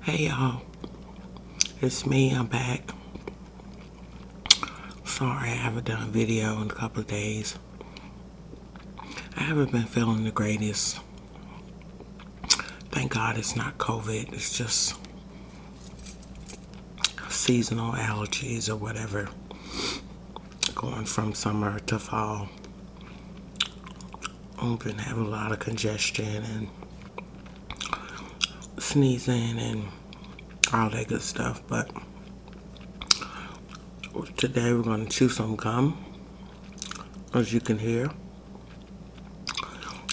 Hey y'all, it's me, I'm back. Sorry I haven't done a video in a couple of days. I haven't been feeling the greatest. Thank God it's not COVID, it's just seasonal allergies or whatever. Going from summer to fall. I've been having a lot of congestion and sneezing and all that good stuff, but today we're going to chew some gum, as you can hear,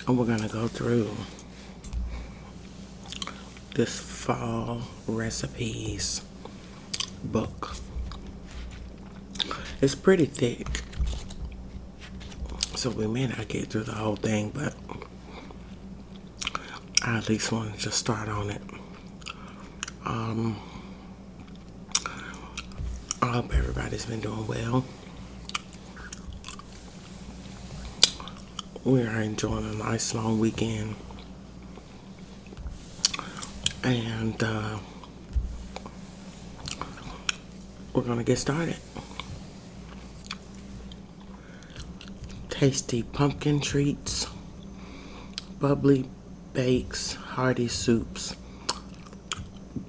and we're going to go through this fall recipes book. It's pretty thick, so we may not get through the whole thing, but I at least want to just start on it. I hope everybody's been doing well. We are enjoying a nice long weekend, and we're gonna get started. Tasty pumpkin treats, bubbly bakes, hearty soups,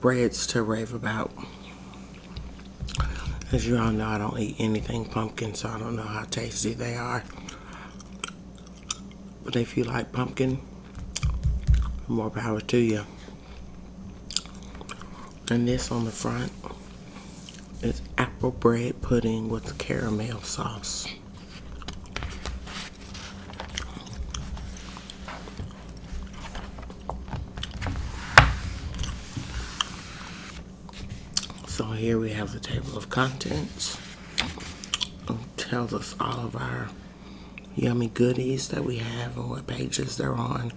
breads to rave about. As you all know, I don't eat anything pumpkin, so I don't know how tasty they are. But if you like pumpkin, more power to you. And this on the front is apple bread pudding with caramel sauce. So here we have the table of contents. It tells us all of our yummy goodies that we have and what pages they're on.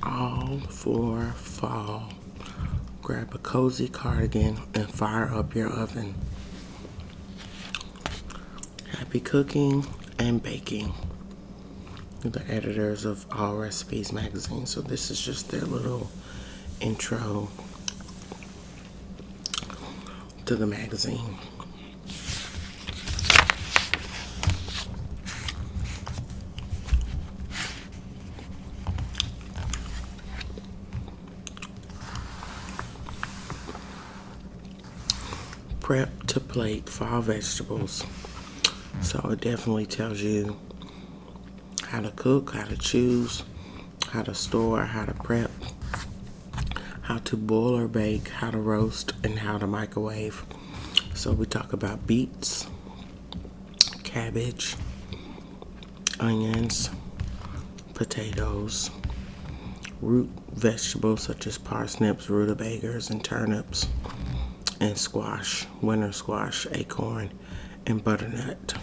All for fall. Grab a cozy cardigan and fire up your oven. Happy cooking and baking. The editors of All Recipes magazine, so this is just their little intro to the magazine. Prep to plate fall vegetables. So it definitely tells you how to cook, how to choose, how to store, how to prep, how to boil or bake, how to roast, and how to microwave. So we talk about beets, cabbage, onions, potatoes, root vegetables such as parsnips, rutabagas, and turnips, and squash, winter squash, acorn, and butternut.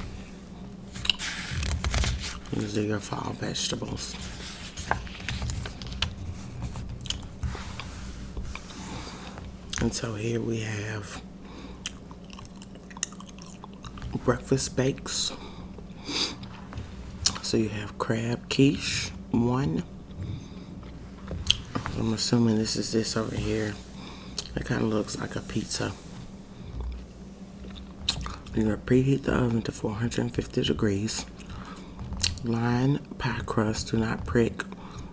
These are your fall vegetables. And so here we have breakfast bakes. So you have crab quiche, one. I'm assuming this is this over here. It kind of looks like a pizza. You're going to preheat the oven to 450 degrees. Line pie crust, do not prick,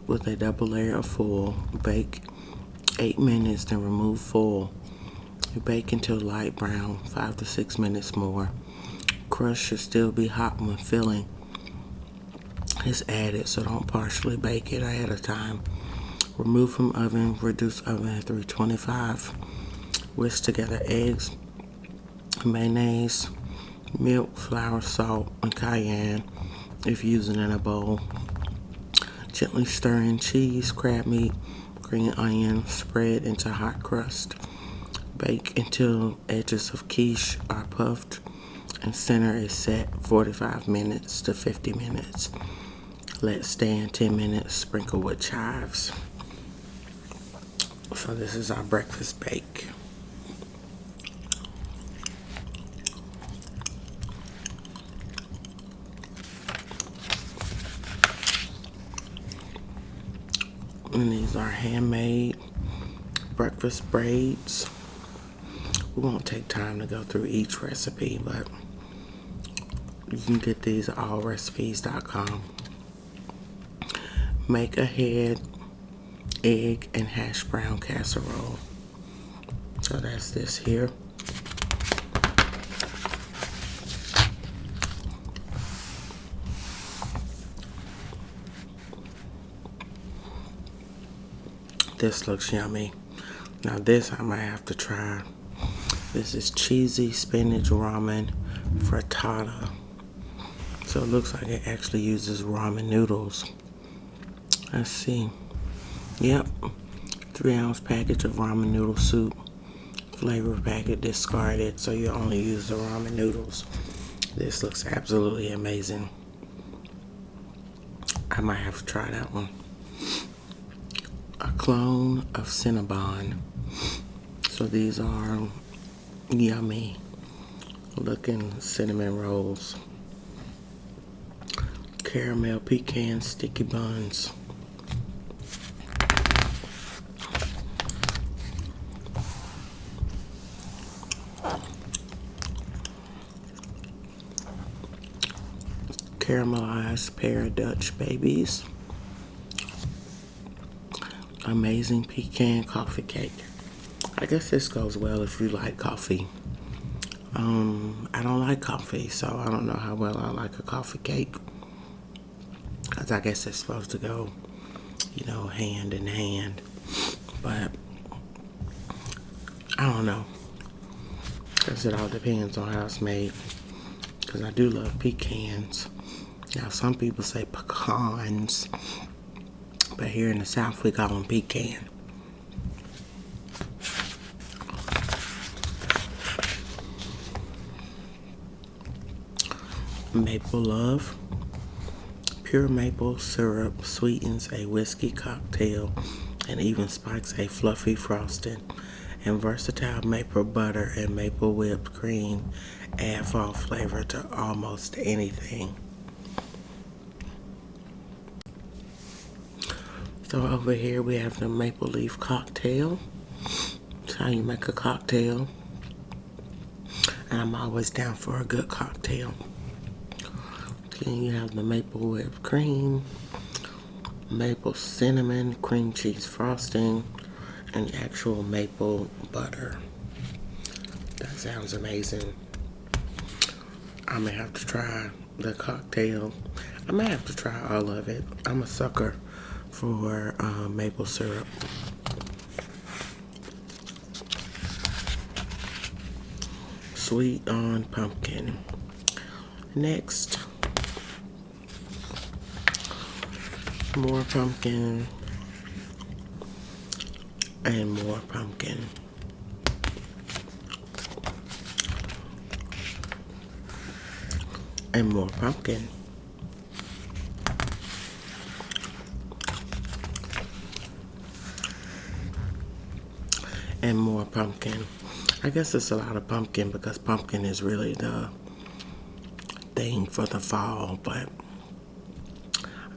with a double layer of foil. Bake 8 minutes, then remove foil. You bake until light brown, 5 to 6 minutes more. Crust should still be hot when filling is added, so don't partially bake it ahead of time. Remove from oven, reduce oven at 325. Whisk together eggs, mayonnaise, milk, flour, salt, and cayenne if using in a bowl. Gently stir in cheese, crab meat, green onion, spread into hot crust. Bake until edges of quiche are puffed and center is set 45 minutes to 50 minutes. Let stand 10 minutes, sprinkle with chives. So this is our breakfast bake. These are handmade breakfast braids. We won't take time to go through each recipe, but you can get these at allrecipes.com. Make a head, egg, and hash brown casserole. So that's this here. This looks yummy. Now this I might have to try. This is cheesy spinach ramen frittata. So it looks like it actually uses ramen noodles. Let's see. Yep. 3-ounce package of ramen noodle soup. Flavor packet discarded, so you only use the ramen noodles. This looks absolutely amazing. I might have to try that one. A clone of Cinnabon. So these are yummy looking cinnamon rolls. Caramel pecan sticky buns. Caramelized pear Dutch babies. Amazing pecan coffee cake. I guess this goes well if you like coffee. I don't like coffee, so I don't know how well I like a coffee cake. Cause I guess it's supposed to go, hand in hand. But I don't know. Cause it all depends on how it's made. Cause I do love pecans. Now some people say pecans, but here in the South we call them pecan. Maple Love. Pure maple syrup sweetens a whiskey cocktail and even spikes a fluffy frosting. And versatile maple butter and maple whipped cream add fall flavor to almost anything. So over here we have the maple leaf cocktail. That's how you make a cocktail. And I'm always down for a good cocktail. Then you have the maple whipped cream, maple cinnamon cream cheese frosting, and actual maple butter. That sounds amazing. I may have to try the cocktail. I may have to try all of it. I'm a sucker for maple syrup. Sweet on pumpkin. Next, more pumpkin and more pumpkin. And more pumpkin. And more pumpkin. I guess it's a lot of pumpkin because pumpkin is really the thing for the fall, but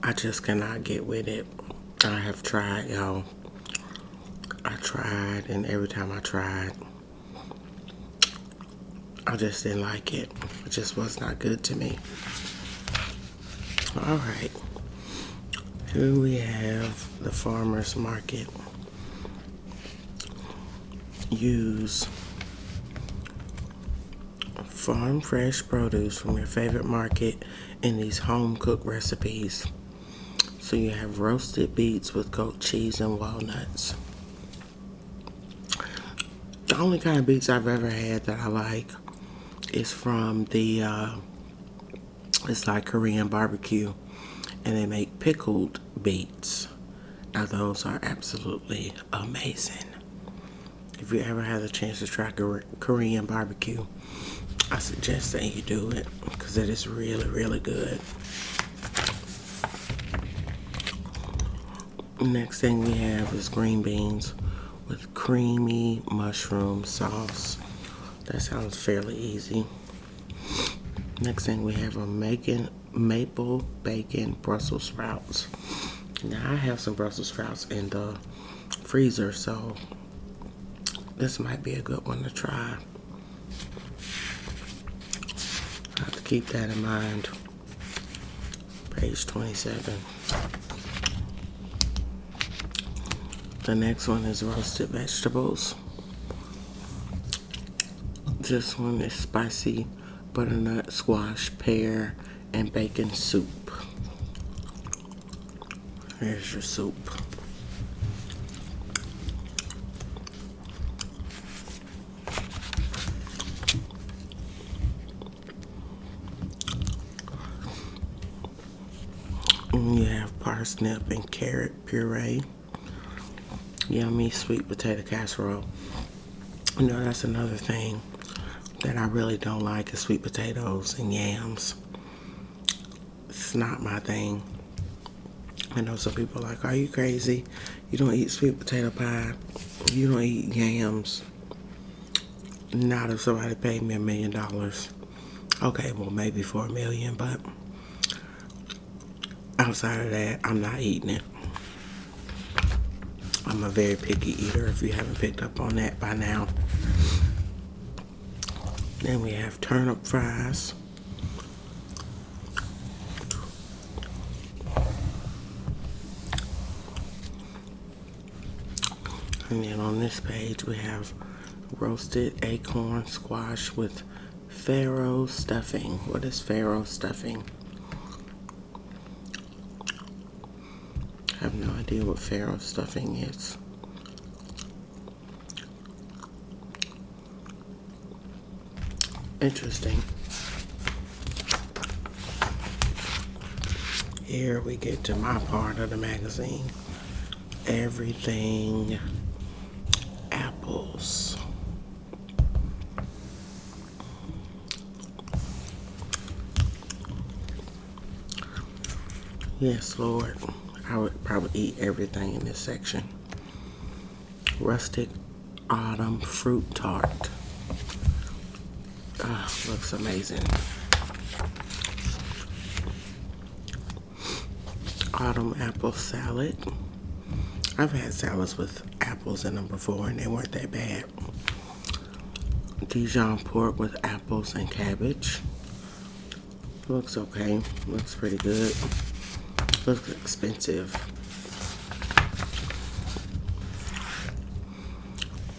I just cannot get with it. I have tried, y'all. I tried, and every time I tried, I just didn't like it. It just was not good to me. All right. Here we have the farmer's market. Use farm fresh produce from your favorite market in these home cooked recipes. So you have roasted beets with goat cheese and walnuts. The only kind of beets I've ever had that I like is from the, it's like Korean barbecue, and they make pickled beets. Now those are absolutely amazing. If you ever had a chance to try Korean barbecue, I suggest that you do it because it is really, really good. Next thing we have is green beans with creamy mushroom sauce. That sounds fairly easy. Next thing we have are maple bacon Brussels sprouts. Now I have some Brussels sprouts in the freezer, so this might be a good one to try. I have to keep that in mind. Page 27. The next one is roasted vegetables. This one is spicy butternut squash, pear, and bacon soup. Here's your soup. And you have parsnip and carrot puree. Yummy sweet potato casserole. You know, that's another thing that I really don't like is sweet potatoes and yams. It's not my thing. I know some people are like, are you crazy? You don't eat sweet potato pie. You don't eat yams. Not if somebody paid me $1 million. Okay, well maybe for $1 million, but outside of that, I'm not eating it. I'm a very picky eater if you haven't picked up on that by now. Then we have turnip fries. And then on this page we have roasted acorn squash with farro stuffing. What is farro stuffing? I have no idea what farro stuffing is. Interesting. Here we get to my part of the magazine. Everything apples. Yes, Lord. I would probably eat everything in this section. Rustic autumn fruit tart. Looks amazing. Autumn apple salad. I've had salads with apples in them before and they weren't that bad. Dijon pork with apples and cabbage. Looks okay. Looks pretty good. Looks expensive.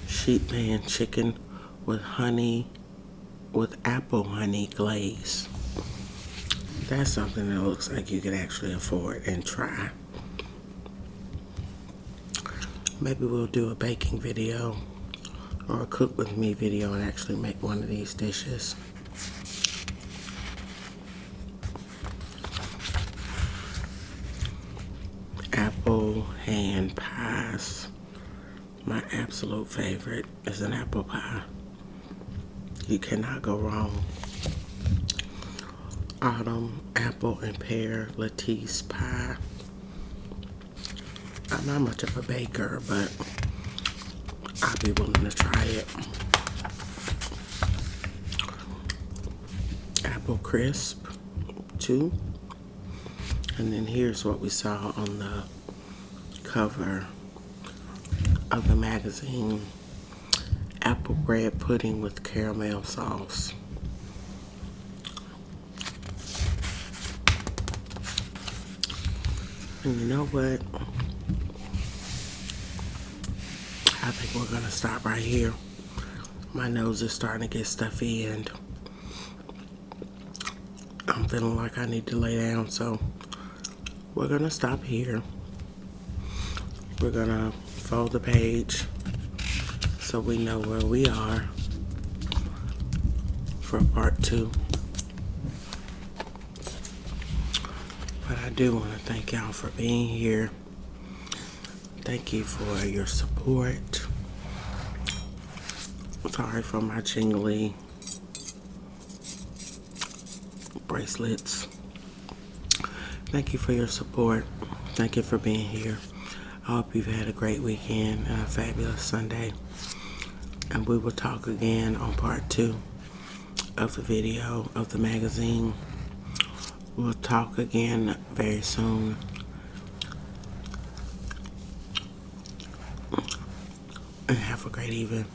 Sheet pan chicken with honey, with apple honey glaze. That's something that looks like you could actually afford and try. Maybe we'll do a baking video or a cook with me video and actually make one of these dishes. Apple hand pies. My absolute favorite is an apple pie. You cannot go wrong. Autumn apple and pear lattice pie. I'm not much of a baker, but I'll be willing to try it. Apple crisp, 2. And then here's what we saw on the cover of the magazine. Apple bread pudding with caramel sauce. And you know what? I think we're gonna stop right here. My nose is starting to get stuffy and I'm feeling like I need to lay down, so we're gonna stop here. We're gonna fold the page so we know where we are for part 2. But I do want to thank y'all for being here. Thank you for your support. Sorry for my jingly bracelets. Thank you for your support. Thank you for being here. I hope you've had a great weekend and a fabulous Sunday. And we will talk again on part 2 of the video of the magazine. We'll talk again very soon. for great even.